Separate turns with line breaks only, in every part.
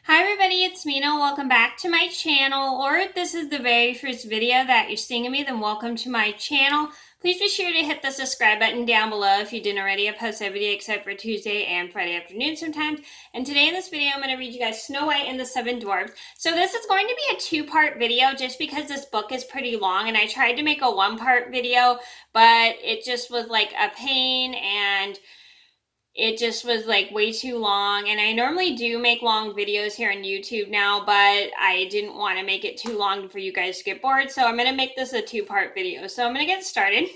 Hi everybody, it's Mena. Welcome back to my channel, or if this is the very first video that you're seeing of me, then welcome to my channel. Please be sure to hit the subscribe button down below if you didn't already. I post every day except for Tuesday and Friday afternoon sometimes. And today in this video, I'm going to read you guys Snow White and the Seven Dwarfs. So this is going to be a two-part video just because this book is pretty long, and I tried to make a one-part video, but it just was like a pain, and it just was like way too long. And I normally do make long videos here on YouTube now, but I didn't want to make it too long for you guys to get bored, so I'm going to make this a two-part video. So I'm going to get started.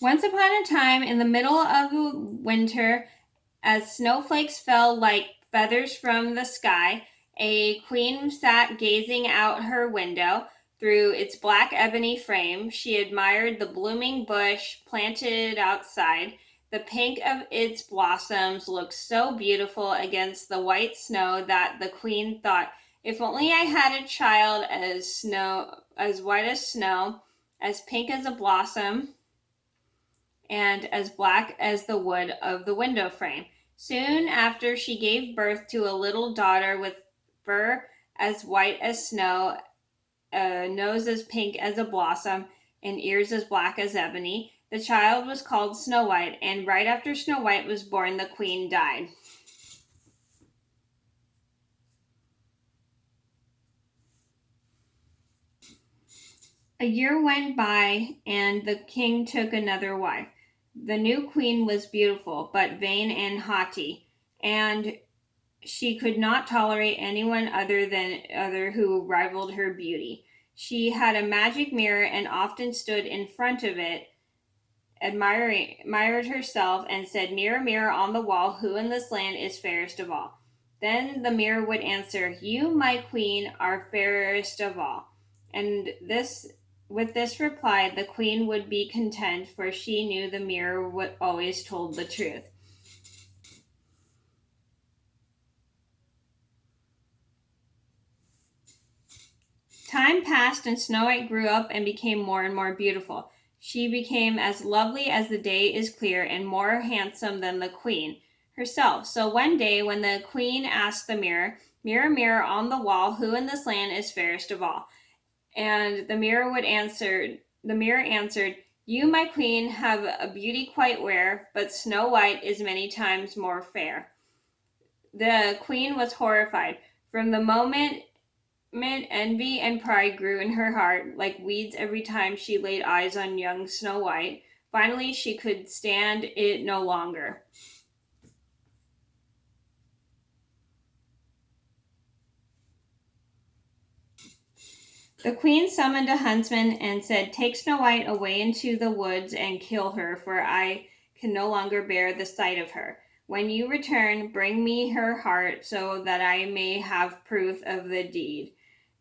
Once upon a time, in the middle of winter, as snowflakes fell like feathers from the sky, a queen sat gazing out her window through its black ebony frame. She admired the blooming bush planted outside. The pink of its blossoms looked so beautiful against the white snow that the queen thought, if only I had a child as white as snow, as pink as a blossom, and as black as the wood of the window frame. Soon after, she gave birth to a little daughter with fur as white as snow, a nose as pink as a blossom, and ears as black as ebony. The child was called Snow White, and right after Snow White was born, the queen died. A year went by, and the king took another wife. The new queen was beautiful, but vain and haughty, and she could not tolerate anyone other who rivaled her beauty. She had a magic mirror and often stood in front of it, admired herself, and said, "Mirror, mirror on the wall, who in this land is fairest of all?" Then the mirror would answer, "You, my queen, are fairest of all." And this with this reply, the queen would be content, for she knew the mirror would always told the truth. Time passed, and Snow White grew up and became more and more beautiful. She became as lovely as the day is clear, and more handsome than the queen herself. So one day, when the queen asked the mirror, "Mirror, mirror on the wall, who in this land is fairest of all?" And the mirror answered, "You, my queen, have a beauty quite rare, but Snow White is many times more fair." The queen was horrified. From the moment envy and pride grew in her heart like weeds every time she laid eyes on young Snow White. Finally, she could stand it no longer. The queen summoned a huntsman and said, "Take Snow White away into the woods and kill her, for I can no longer bear the sight of her. When you return, bring me her heart so that I may have proof of the deed."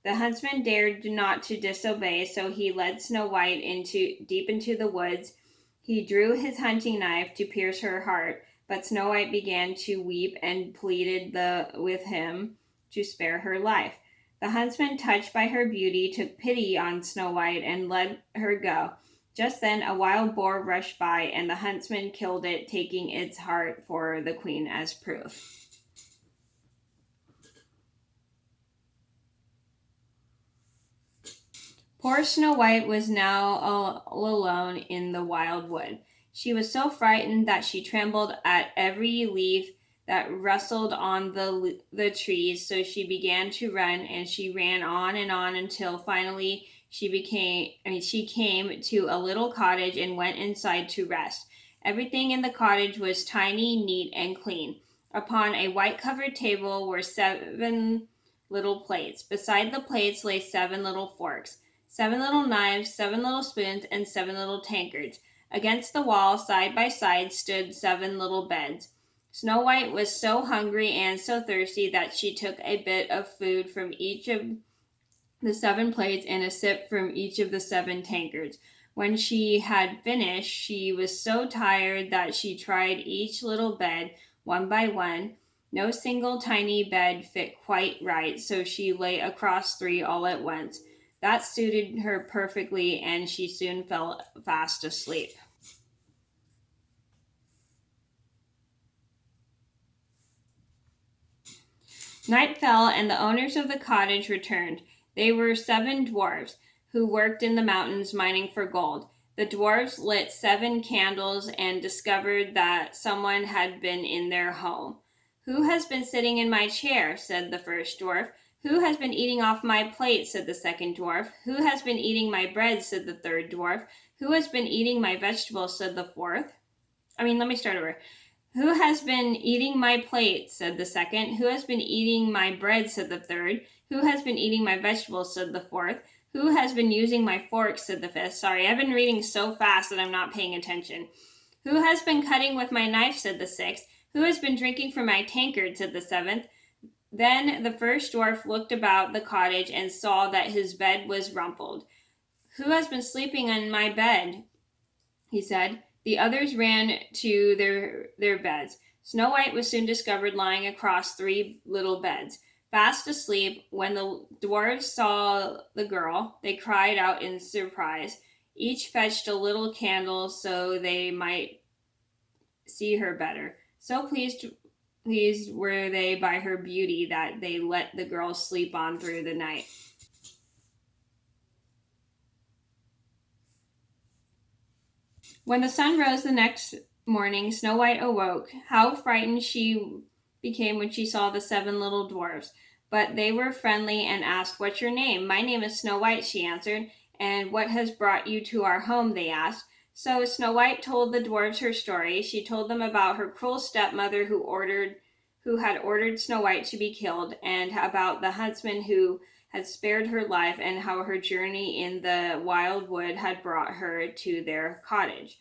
The huntsman dared not to disobey, so he led Snow White deep into the woods. He drew his hunting knife to pierce her heart, but Snow White began to weep and pleaded with him to spare her life. The huntsman, touched by her beauty, took pity on Snow White and let her go. Just then a wild boar rushed by, and the huntsman killed it, taking its heart for the queen as proof. Poor Snow White was now all alone in the wild wood. She was so frightened that she trembled at every leaf that rustled on the trees, so she began to run, and she ran on and on until finally she came to a little cottage and went inside to rest. Everything in the cottage was tiny, neat, and clean. Upon a white covered table were 7 little plates. Beside the plates lay 7 little forks, 7 little knives, 7 little spoons, and 7 little tankards. Against the wall, side by side, stood 7 little beds. Snow White was so hungry and so thirsty that she took a bit of food from each of the 7 plates and a sip from each of the 7 tankards. When she had finished, she was so tired that she tried each little bed one by one. No single tiny bed fit quite right, so she lay across 3 all at once. That suited her perfectly, and she soon fell fast asleep. Night fell, and the owners of the cottage returned. They were 7 dwarves who worked in the mountains mining for gold. The dwarves lit 7 candles and discovered that someone had been in their home. "Who has been sitting in my chair?" said the first dwarf. "Who has been eating off my plate?" said the second dwarf. "Who has been eating my bread?" said the third dwarf. "Who has been eating my vegetables?" said the fourth. Let me start over. "Who has been eating my plate?" said the second. "Who has been eating my bread?" said the third. "Who has been eating my vegetables?" said the fourth. "Who has been using my fork?" said the fifth. Sorry, I've been reading so fast that I'm not paying attention. "Who has been cutting with my knife?" said the sixth. "Who has been drinking from my tankard?" said the seventh. Then the first dwarf looked about the cottage and saw that his bed was rumpled. "Who has been sleeping in my bed?" he said. The others ran to their beds. Snow White was soon discovered lying across 3 little beds, fast asleep. When the dwarves saw the girl, they cried out in surprise. Each fetched a little candle so they might see her better. So pleased were they by her beauty that they let the girl sleep on through the night. When the sun rose the next morning, Snow White awoke. How frightened she became when she saw the 7 little dwarfs. But they were friendly and asked, "What's your name?" "My name is Snow White," she answered. "And what has brought you to our home?" they asked. So Snow White told the dwarfs her story. She told them about her cruel stepmother who had ordered Snow White to be killed, and about the huntsman who had spared her life, and how her journey in the wild wood had brought her to their cottage.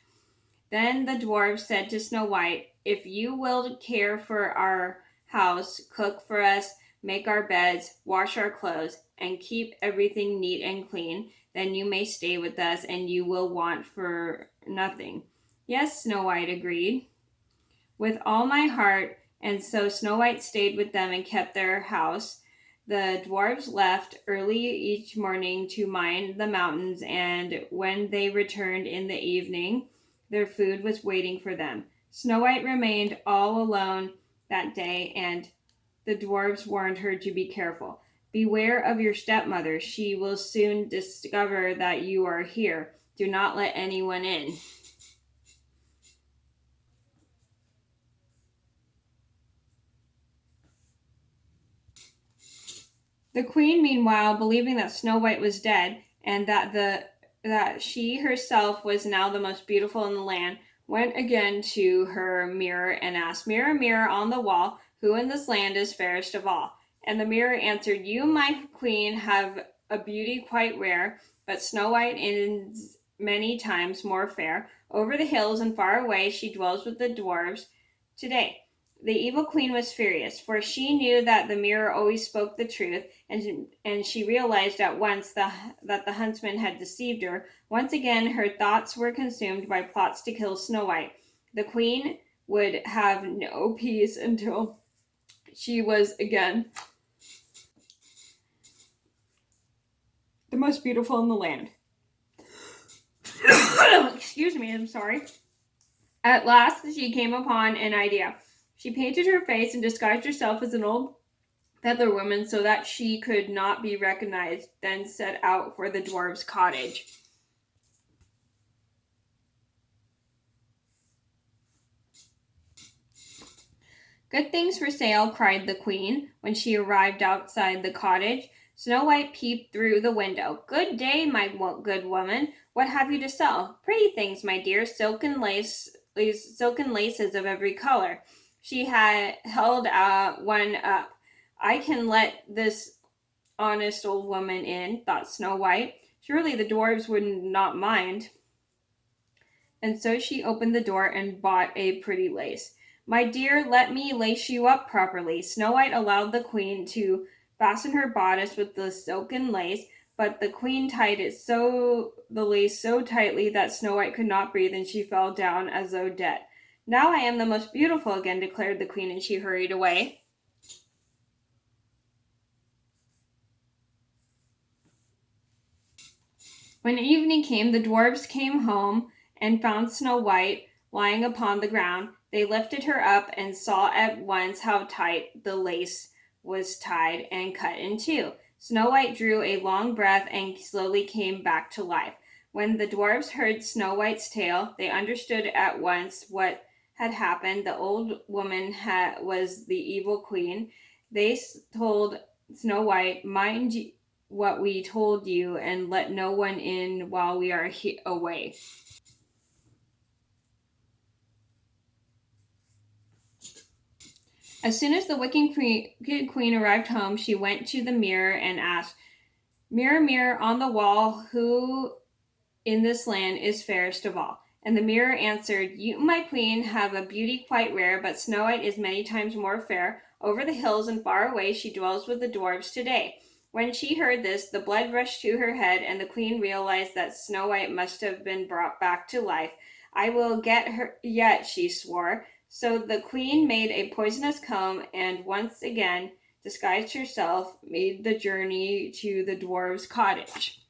Then the dwarf said to Snow White, "If you will care for our house, cook for us, make our beds, wash our clothes, and keep everything neat and clean, then you may stay with us and you will want for nothing." "Yes," Snow White agreed, "with all my heart." And so Snow White stayed with them and kept their house. The dwarves left early each morning to mine the mountains, and when they returned in the evening, their food was waiting for them. Snow White remained all alone that day, and the dwarves warned her to be careful. "Beware of your stepmother. She will soon discover that you are here. Do not let anyone in." The queen, meanwhile, believing that Snow White was dead, and that she herself was now the most beautiful in the land, went again to her mirror and asked, "Mirror, mirror on the wall, who in this land is fairest of all?" And the mirror answered, "You, my queen, have a beauty quite rare, but Snow White is many times more fair. Over the hills and far away she dwells with the dwarves today." The evil queen was furious, for she knew that the mirror always spoke the truth, and she realized at once that the huntsman had deceived her. Once again, her thoughts were consumed by plots to kill Snow White. The queen would have no peace until she was again the most beautiful in the land. Excuse me, I'm sorry. At last, she came upon an idea. She painted her face and disguised herself as an old peddler woman so that she could not be recognized, then set out for the dwarf's cottage. "Good things for sale," cried the queen, when she arrived outside the cottage. Snow White peeped through the window. "Good day, my good woman. What have you to sell?" "Pretty things, my dear, silken laces of every color." She had held one up. "I can let this honest old woman in," thought Snow White. "Surely the dwarves would not mind." And so she opened the door and bought a pretty lace. "My dear, let me lace you up properly." Snow White allowed the queen to fasten her bodice with the silken lace, but the queen tied the lace so tightly that Snow White could not breathe, and she fell down as though dead. "Now I am the most beautiful again," declared the queen, and she hurried away. When evening came, the dwarfs came home and found Snow White lying upon the ground. They lifted her up and saw at once how tight the lace was tied and cut in two. Snow White drew a long breath and slowly came back to life. When the dwarves heard Snow White's tale, they understood at once what had happened. The old woman was the evil queen. They told Snow White, "Mind what we told you and let no one in while we are away." As soon as the wicked queen arrived home, she went to the mirror and asked, "Mirror, mirror on the wall, who in this land is fairest of all?" And the mirror answered, "You, my queen, have a beauty quite rare, but Snow White is many times more fair. Over the hills and far away she dwells with the dwarves today." When she heard this, the blood rushed to her head, and the queen realized that Snow White must have been brought back to life. "I will get her yet," she swore. So the queen made a poisonous comb and once again disguised herself, made the journey to the dwarves' cottage.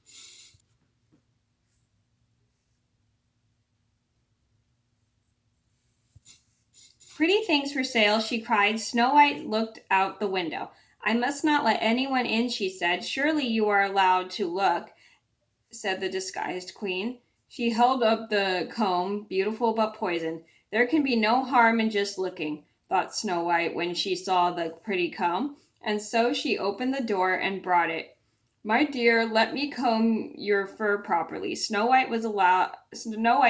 "Pretty things for sale," she cried. Snow White looked out the window. "I must not let anyone in," she said. "Surely you are allowed to look," said the disguised queen. She held up the comb, beautiful but poisoned. "There can be no harm in just looking," thought Snow White when she saw the pretty comb, and so she opened the door and brought it. "My dear, let me comb your fur properly." Snow White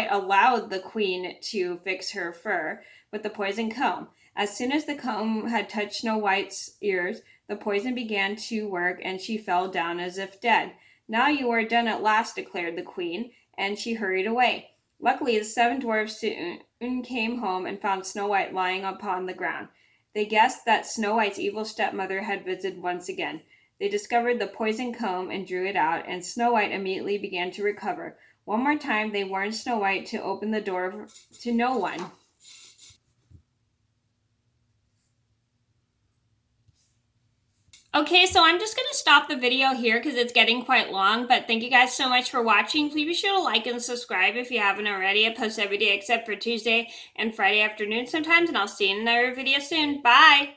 allowed the queen to fix her fur with the poison comb. As soon as the comb had touched Snow White's ears, the poison began to work and she fell down as if dead. "Now you are done at last," declared the queen, and she hurried away. Luckily, the seven dwarfs soon came home and found Snow White lying upon the ground. They guessed that Snow White's evil stepmother had visited once again. They discovered the poison comb and drew it out, and Snow White immediately began to recover. One more time, they warned Snow White to open the door to no one. Okay, so I'm just going to stop the video here because it's getting quite long, but thank you guys so much for watching. Please be sure to like and subscribe if you haven't already. I post every day except for Tuesday and Friday afternoon sometimes, and I'll see you in another video soon. Bye!